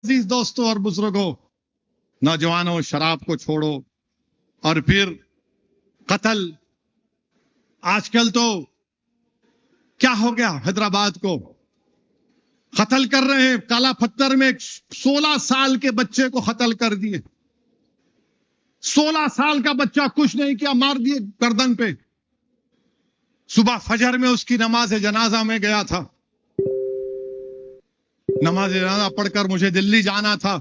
عزیز دوستوں اور بزرگوں، نوجوانوں، شراب کو چھوڑو اور پھر قتل. آج کل تو کیا ہو گیا، حیدرآباد کو قتل کر رہے ہیں. کالا پتھر میں 16 سال کے بچے کو قتل کر دیے. 16 سال کا بچہ کچھ نہیں کیا، مار دیے گردن پہ. صبح فجر میں اس کی نماز جنازہ میں گیا تھا. نماز جنازہ پڑھ کر مجھے دلی جانا تھا.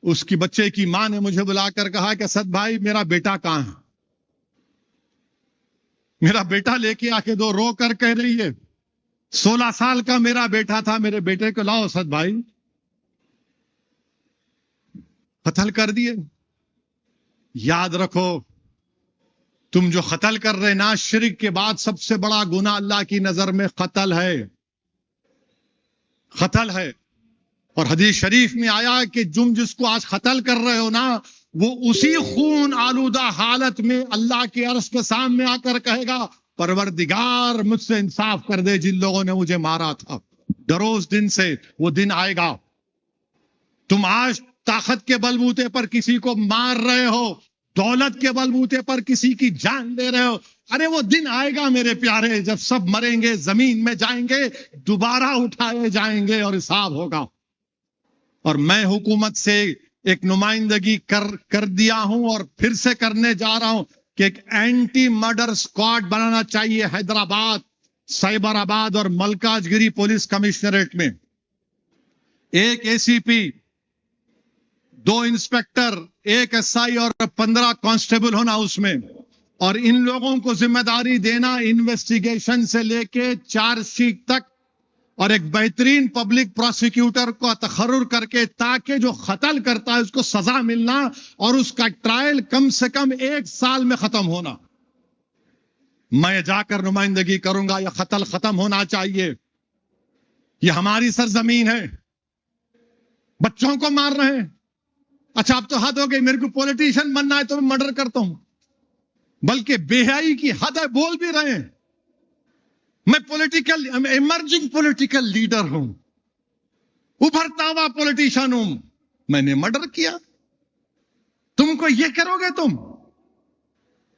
اس کی بچے کی ماں نے مجھے بلا کر کہا کہ اسد بھائی میرا بیٹا کہاں ہے؟ میرا بیٹا لے کے آ کے دو. رو کر کہہ رہی ہے 16 سال کا میرا بیٹا تھا، میرے بیٹے کو لاؤ. اسد بھائی قتل کر دیے. یاد رکھو، تم جو قتل کر رہے نا، شرک کے بعد سب سے بڑا گناہ اللہ کی نظر میں قتل ہے. قتل ہے. اور حدیث شریف میں آیا کہ تم جس کو آج قتل کر رہے ہو نا، وہ اسی خون آلودہ حالت میں اللہ کے عرش کے سامنے آ کر کہے گا پروردگار مجھ سے انصاف کر دے جن لوگوں نے مجھے مارا تھا. ڈرو اس دن سے، وہ دن آئے گا. تم آج طاقت کے بلبوتے پر کسی کو مار رہے ہو، دولت کے بلبوتے پر کسی کی جان دے رہے ہو. ارے وہ دن آئے گا میرے پیارے، جب سب مریں گے، زمین میں جائیں گے، دوبارہ اٹھائے جائیں گے اور حساب ہوگا. اور میں حکومت سے ایک نمائندگی کر دیا ہوں اور پھر سے کرنے جا رہا ہوں کہ ایک اینٹی مرڈر اسکواڈ بنانا چاہیے حیدرآباد، سائبر آباد اور ملکاج گری پولیس کمشنریٹ میں. ایک اے سی پی، 2 انسپیکٹر، 1 SI اور 15 کانسٹیبل ہونا اس میں. اور ان لوگوں کو ذمہ داری دینا انویسٹیگیشن سے لے کے چارج شیٹ تک، اور ایک بہترین پبلک پروسیکیوٹر کو تقرر کر کے تاکہ جو قتل کرتا ہے اس کو سزا ملنا اور اس کا ٹرائل کم سے کم 1 سال میں ختم ہونا. میں جا کر نمائندگی کروں گا. یہ قتل ختم ہونا چاہیے. یہ ہماری سرزمین ہے. بچوں کو مار رہے ہیں. اچھا اب تو حد ہو گئی، میرے کو پولیٹیشین بننا ہے تو میں مرڈر کرتا ہوں. بلکہ بے حیائی کی حد ہے، بول بھی رہے ہیں میں ایمرجنگ پولیٹیکل لیڈر ہوں، ابھرتا ہوا پولیٹیشین ہوں، میں نے مرڈر کیا. تم کو یہ کرو گے؟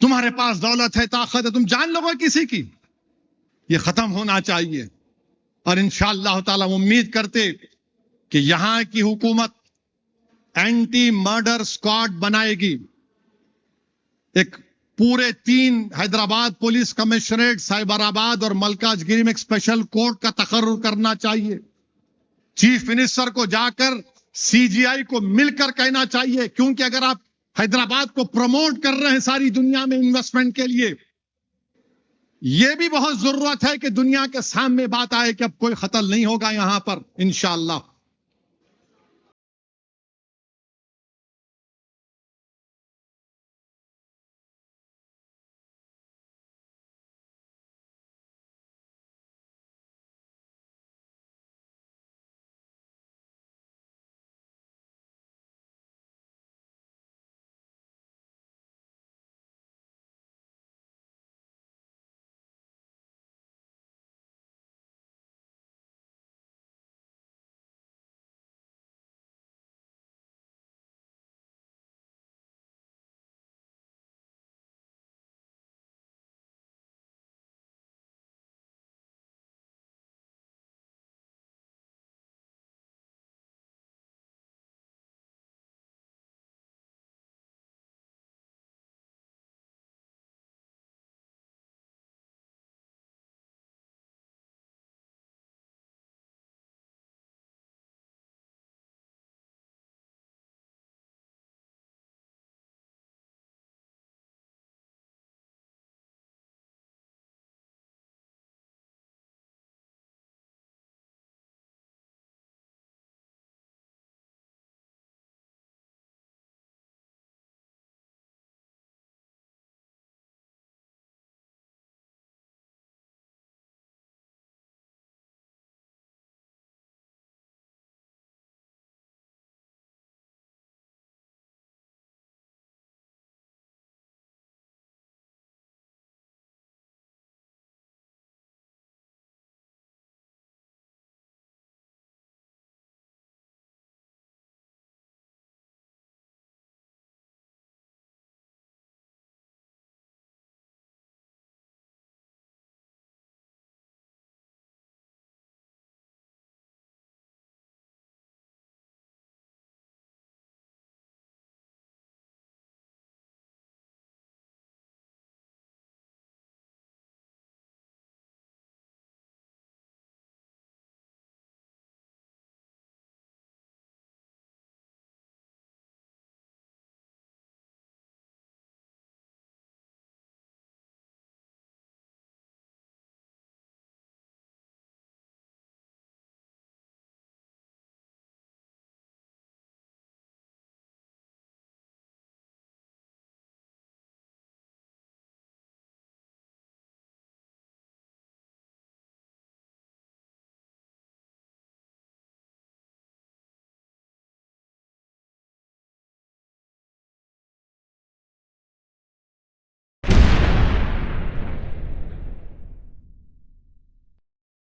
تمہارے پاس دولت ہے، طاقت ہے، تم جان لو گے کسی کی. یہ ختم ہونا چاہیے. اور انشاءاللہ تعالی امید کرتے کہ یہاں کی حکومت اینٹی مرڈر اسکواڈ بنائے گی. ایک پورے 3 حیدرآباد پولیس کمشنریٹ، سائبر آباد اور ملکاج گری میں ایک اسپیشل کورٹ کا تقرر کرنا چاہیے. چیف منسٹر کو جا کر CGI کو مل کر کہنا چاہیے، کیونکہ اگر آپ حیدرآباد کو پروموٹ کر رہے ہیں ساری دنیا میں انویسٹمنٹ کے لیے، یہ بھی بہت ضرورت ہے کہ دنیا کے سامنے بات آئے کہ اب کوئی قتل نہیں ہوگا یہاں پر انشاءاللہ.